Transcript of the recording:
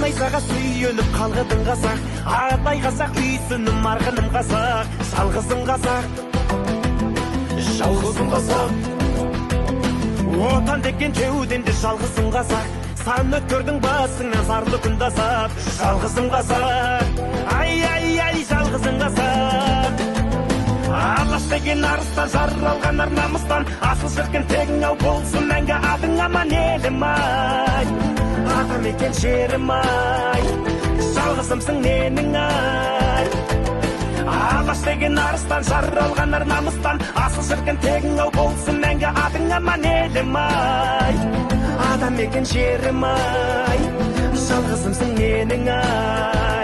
найзаға сүйеніп қалғыдың қазақ, атай қазақ үйсінім арғыным қазақ, жалғызым қазақ, жалғызым қазақ. Отан деген кеуденде жалғызым қазақ, сан өткөрдің басыңнан зарлы күн тасап, жалғызым қазақ, ай ай ай жалғызым қазақ. Алаш деген арыстан, жаралған ар намыстан, асыл шіркін тегің ау болсын мәңгі адың аман елім ай. Атам екен жерім ай, жалғызымсың менің ай. Алаш деген арыстан, жаралған ар намыстан, асыл шіркін тегің ау болсын мәңгі адың аман елім ай. Атам екен жерім ай, жалғызымсың менің ай.